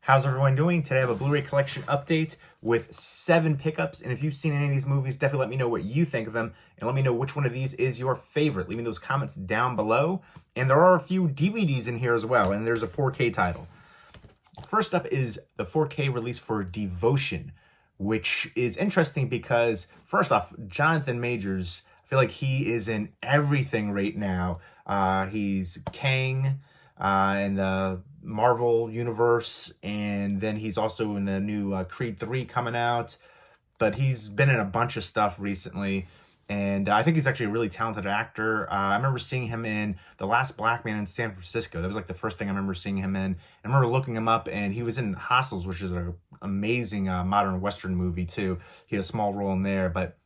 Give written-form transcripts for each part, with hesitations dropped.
How's everyone doing? Today I have a Blu-ray collection update with 7 pickups, and if you've seen any of these movies, definitely let me know what you think of them, and let me know which one of these is your favorite. Leave me those comments down below, and there are a few DVDs in here as well, and there's a 4K title. First up is the 4K release for Devotion, which is interesting because, first off, Jonathan Majors, I feel like he is in everything right now. He's Kang in the Marvel universe, and then he's also in the new Creed 3 coming out, but he's been in a bunch of stuff recently, and I think he's actually a really talented actor. I remember seeing him in The Last Black Man in San Francisco. That was like the first thing I remember seeing him in. I remember looking him up, and he was in Hostels, which is an amazing modern Western movie too. He had a small role in there, but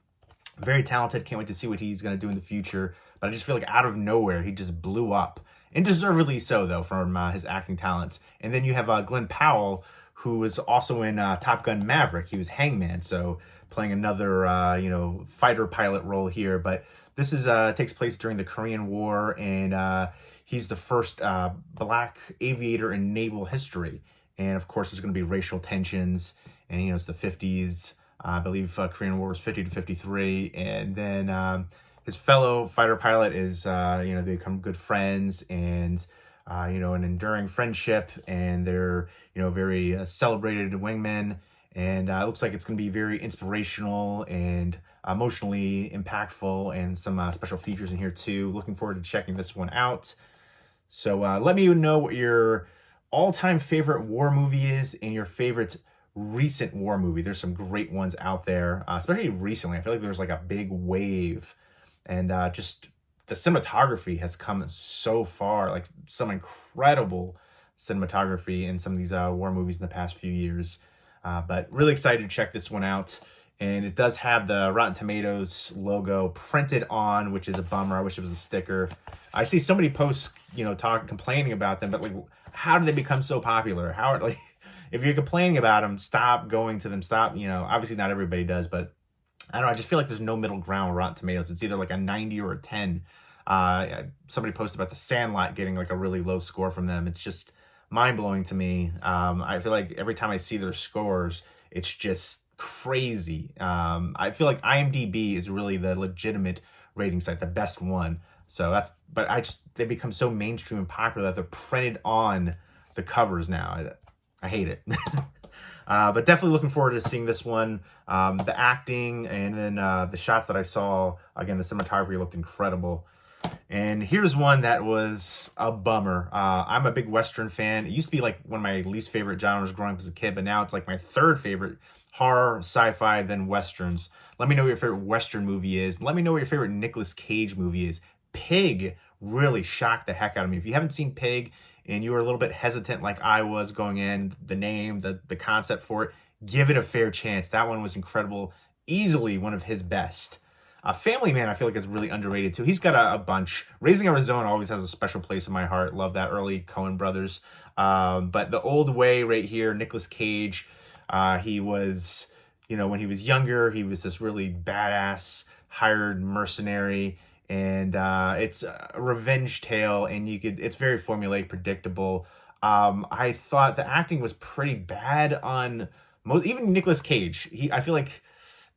very talented. Can't wait to see what he's going to do in the future. But I just feel like out of nowhere, he just blew up. And deservedly so, though, from his acting talents. And then you have Glenn Powell, who was also in Top Gun Maverick. He was Hangman, so playing another, fighter pilot role here. But this is takes place during the Korean War, and he's the first black aviator in naval history. And, of course, there's going to be racial tensions, and, it's the 50s. I believe Korean War was 50 to 53. And then his fellow fighter pilot is, they become good friends, and, an enduring friendship, and they're, very celebrated wingmen. And it looks like it's going to be very inspirational and emotionally impactful, and some special features in here too. Looking forward to checking this one out. So let me know what your all-time favorite war movie is and your favorite recent war movie. There's some great ones out there, especially recently. I feel like there's like a big wave. And just the cinematography has come so far, like some incredible cinematography in some of these war movies in the past few years. But really excited to check this one out. And it does have the Rotten Tomatoes logo printed on, which is a bummer. I wish it was a sticker. I see so many posts, complaining about them, but like, how do they become so popular? If you're complaining about them, stop going to them. Stop, obviously not everybody does, but I don't know, I just feel like there's no middle ground with Rotten Tomatoes. It's either like a 90 or a 10. Somebody posted about The Sandlot getting like a really low score from them. It's just mind-blowing to me. I feel like every time I see their scores, it's just crazy. I feel like IMDb is really the legitimate rating site, the best one. So they become so mainstream and popular that they're printed on the covers now. I hate it. But definitely looking forward to seeing this one. The acting, and then the shots that I saw, again, the cinematography looked incredible. And here's one that was a bummer. I'm a big Western fan. It used to be like one of my least favorite genres growing up as a kid, but now it's like my third favorite: horror, sci-fi, then Westerns. Let me know what your favorite Western movie is. Let me know what your favorite Nicolas Cage movie is. Pig really shocked the heck out of me. If you haven't seen Pig, and you were a little bit hesitant like I was going in, the name, the concept for it, give it a fair chance. That one was incredible. Easily one of his best. Family Man, I feel like, is really underrated too. He's got a bunch. Raising Arizona always has a special place in my heart. Love that early Coen brothers. But The Old Way right here, Nicolas Cage, he was, when he was younger, he was this really badass hired mercenary. And it's a revenge tale, and it's very formulaic, predictable. I thought the acting was pretty bad on even Nicolas Cage. I feel like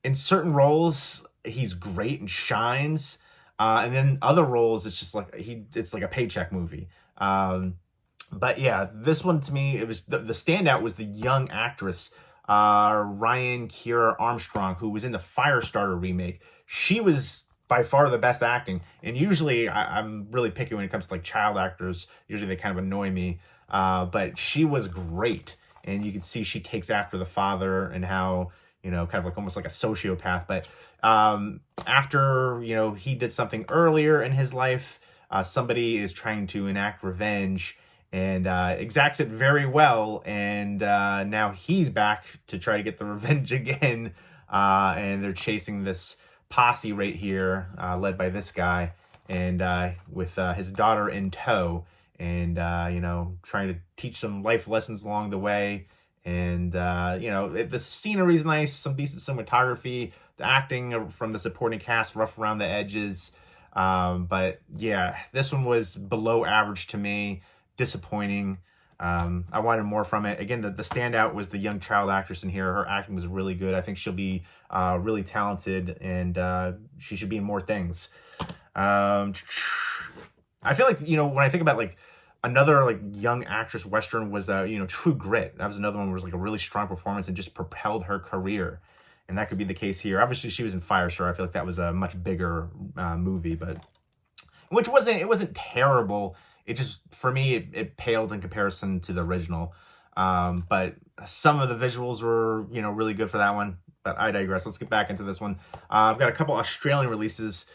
in certain roles he's great and shines, and then other roles it's just like it's like a paycheck movie. But yeah, this one to me, it was the standout was the young actress Ryan Kiera Armstrong, who was in the Firestarter remake. She was by far the best acting. And usually I'm really picky when it comes to like child actors. Usually they kind of annoy me. But she was great. And you can see she takes after the father, and how, kind of like almost like a sociopath. But after, he did something earlier in his life, somebody is trying to enact revenge, and exacts it very well. And now he's back to try to get the revenge again. And they're chasing this posse right here, led by this guy, and with his daughter in tow, and trying to teach some life lessons along the way. And the scenery is nice, some decent cinematography, the acting from the supporting cast rough around the edges. But yeah, this one was below average to me, disappointing. I wanted more from it. Again, the standout was the young child actress in here. Her acting was really good. I think she'll be really talented, and she should be in more things. I feel like, when I think about like another like young actress Western was, True Grit. That was another one where it was like a really strong performance and just propelled her career. And that could be the case here. Obviously, she was in Firestar. I feel like that was a much bigger movie, but it wasn't terrible. It just, for me, it paled in comparison to the original. But some of the visuals were, really good for that one. But I digress. Let's get back into this one. I've got a couple Australian releases.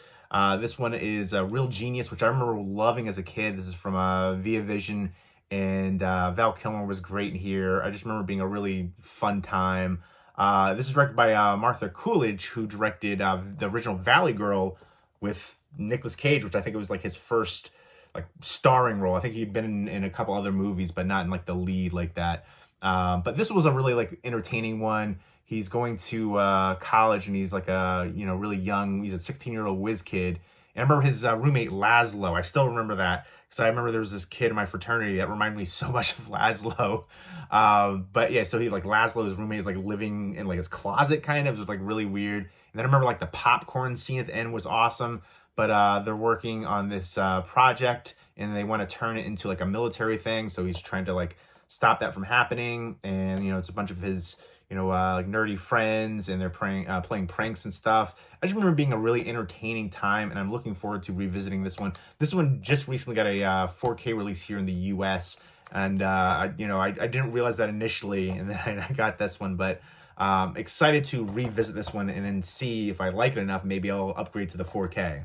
This one is Real Genius, which I remember loving as a kid. This is from Via Vision, and Val Kilmer was great in here. I just remember being a really fun time. This is directed by Martha Coolidge, who directed the original Valley Girl with Nicolas Cage, which I think it was like his first like starring role. I think he'd been in a couple other movies, but not in like the lead like that. But this was a really like entertaining one. He's going to college, and he's like a really young. He's a 16-year-old whiz kid. And I remember his roommate Laszlo. I still remember that because I remember there was this kid in my fraternity that reminded me so much of Laszlo. But yeah, so he like Laszlo's roommate is like living in like his closet kind of. It was like really weird. And then I remember like the popcorn scene at the end was awesome. But they're working on this project, and they want to turn it into like a military thing. So he's trying to like stop that from happening. And it's a bunch of his like nerdy friends, and they're playing pranks and stuff. I just remember being a really entertaining time, and I'm looking forward to revisiting this one. This one just recently got a 4K release here in the US, and I didn't realize that initially, and then I got this one, but excited to revisit this one and then see if I like it enough. Maybe I'll upgrade to the 4K.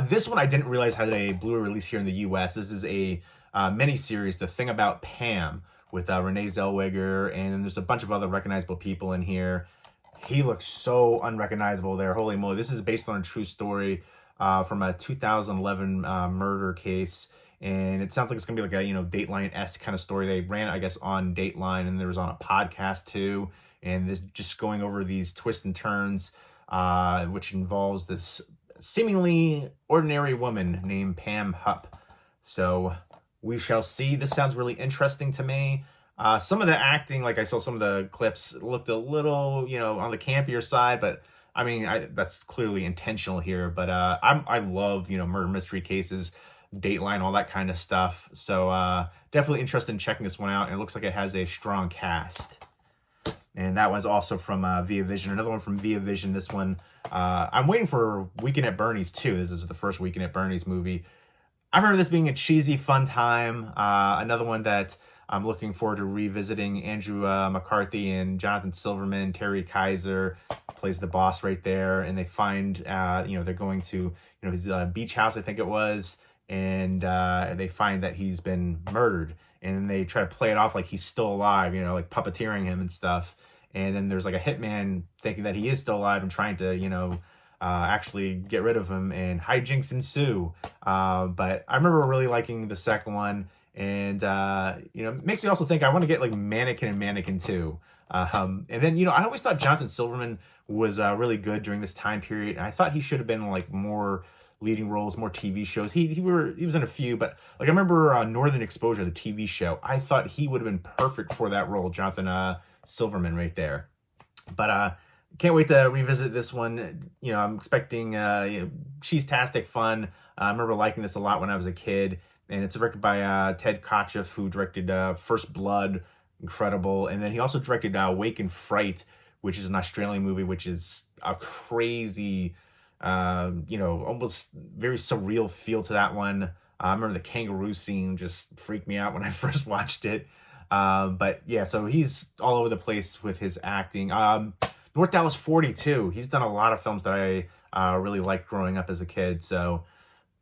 This one I didn't realize had a Blu-ray release here in the US. This is a mini-series, The Thing About Pam, with Renee Zellweger, and then there's a bunch of other recognizable people in here. He looks so unrecognizable there. Holy moly. This is based on a true story from a 2011 murder case, and it sounds like it's going to be like a, Dateline-esque kind of story. They ran it, I guess, on Dateline, and there was on a podcast too, and this just going over these twists and turns, which involves this seemingly ordinary woman named Pam Hupp. So we shall see. This sounds really interesting to me. Some of the acting, like I saw some of the clips, looked a little, on the campier side, but I mean, that's clearly intentional here. But I love, murder mystery cases, Dateline, all that kind of stuff. So definitely interested in checking this one out. And it looks like it has a strong cast. And that one's also from Via Vision. Another one from Via Vision. This one, I'm waiting for Weekend at Bernie's too. This is the first Weekend at Bernie's movie. I remember this being a cheesy, fun time. Another one that I'm looking forward to revisiting. Andrew McCarthy and Jonathan Silverman. Terry Kaiser plays the boss right there. And they find, they're going to, his beach house, I think it was. And they find that he's been murdered. And they try to play it off like he's still alive, like puppeteering him and stuff. And then there's like a hitman thinking that he is still alive and trying to, actually get rid of him, and hijinks ensue. But I remember really liking the second one, and it makes me also think I want to get like Mannequin and Mannequin 2. And then I always thought Jonathan Silverman was really good during this time period. And I thought he should have been like more leading roles, more TV shows. He was in a few, but like I remember Northern Exposure, the TV show. I thought he would have been perfect for that role, Jonathan Silverman right there. But can't wait to revisit this one. I'm expecting cheese-tastic fun. I remember liking this a lot when I was a kid. And it's directed by Ted Kotcheff, who directed First Blood, incredible. And then he also directed Wake and Fright, which is an Australian movie, which is a crazy, almost very surreal feel to that one. I remember the kangaroo scene just freaked me out when I first watched it. But yeah, so he's all over the place with his acting. North Dallas 42. He's done a lot of films that I really liked growing up as a kid. So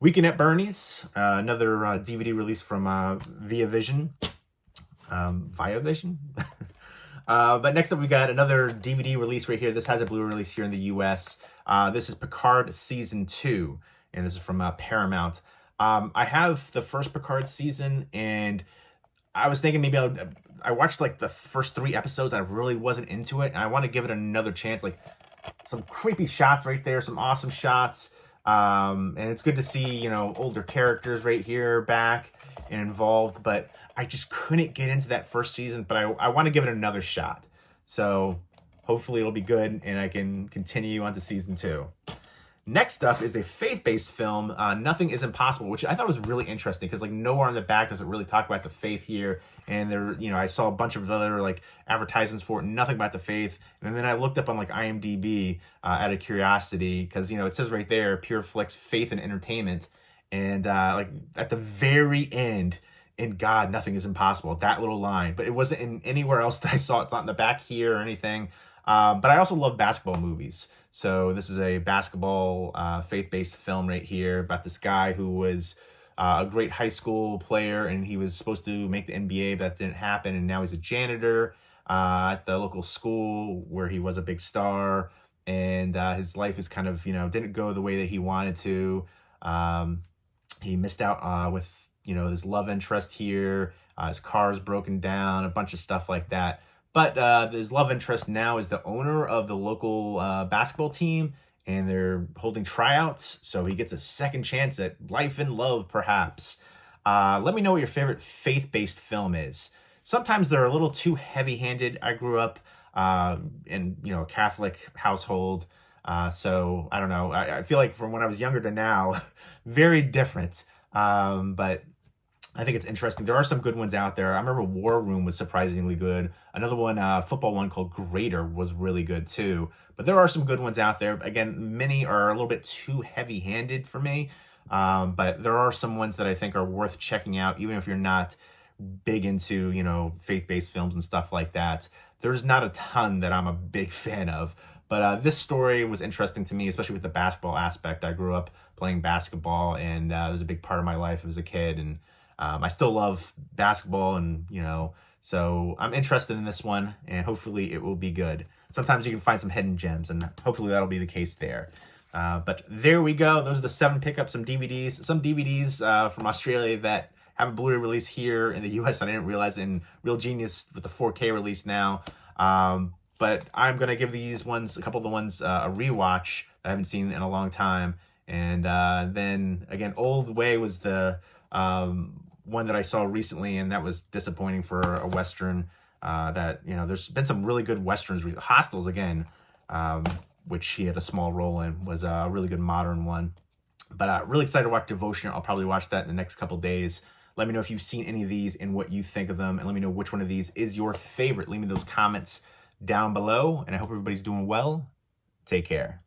Weekend at Bernie's, another DVD release from Via Vision. Via Vision? But next up, we got another DVD release right here. This has a Blu-ray release here in the US. This is Picard Season 2, and this is from Paramount. I have the first Picard season, and I was thinking maybe I watched like the first 3 episodes. I really wasn't into it, and I want to give it another chance. Like some creepy shots right there, some awesome shots. And it's good to see, you know, older characters right here back and involved, but I just couldn't get into that first season, but I want to give it another shot. So hopefully it'll be good and I can continue on to season 2. Next up is a faith-based film, Nothing is Impossible, which I thought was really interesting because like nowhere on the back does it really talk about the faith here. And there, you know, I saw a bunch of other like advertisements for it, nothing about the faith. And then I looked up on like IMDb out of curiosity because, you know, it says right there, Pure Flix, Faith and Entertainment. And like at the very end, in God, nothing is impossible, that little line. But it wasn't in anywhere else that I saw. It's not in the back here or anything. But I also love basketball movies. So this is a basketball faith-based film right here about this guy who was a great high school player and he was supposed to make the NBA, but that didn't happen. And now he's a janitor at the local school where he was a big star. And his life is kind of, you know, didn't go the way that he wanted to. He missed out with, you know, his love interest here. His car's broken down, a bunch of stuff like that. But his love interest now is the owner of the local basketball team, and they're holding tryouts, so he gets a second chance at life and love, perhaps. Let me know what your favorite faith-based film is. Sometimes they're a little too heavy-handed. I grew up in, you know, a Catholic household, so I don't know. I feel like from when I was younger to now, very different. But I think it's interesting. There are some good ones out there. I remember War Room was surprisingly good. Another one, football one called Greater was really good too. But there are some good ones out there. Again, many are a little bit too heavy-handed for me. But there are some ones that I think are worth checking out, even if you're not big into, you know, faith-based films and stuff like that. There's not a ton that I'm a big fan of. But this story was interesting to me, especially with the basketball aspect. I grew up playing basketball, and it was a big part of my life as a kid. And I still love basketball, and, you know, so I'm interested in this one, and hopefully it will be good. Sometimes you can find some hidden gems, and hopefully that'll be the case there. But there we go. Those are the 7 pickups, some DVDs from Australia that have a Blu-ray release here in the US. I didn't realize, in Real Genius with the 4K release now. But I'm going to give these ones, a couple of the ones, a rewatch that I haven't seen in a long time. And then, again, Old Way was the one that I saw recently, and that was disappointing for a Western. That, you know, there's been some really good Westerns. Hostiles, again, which he had a small role in, was a really good modern one. But really excited to watch Devotion. I'll probably watch that in the next couple days. Let me know if you've seen any of these and what you think of them, and let me know which one of these is your favorite. Leave me those comments down below, and I hope everybody's doing well. Take care.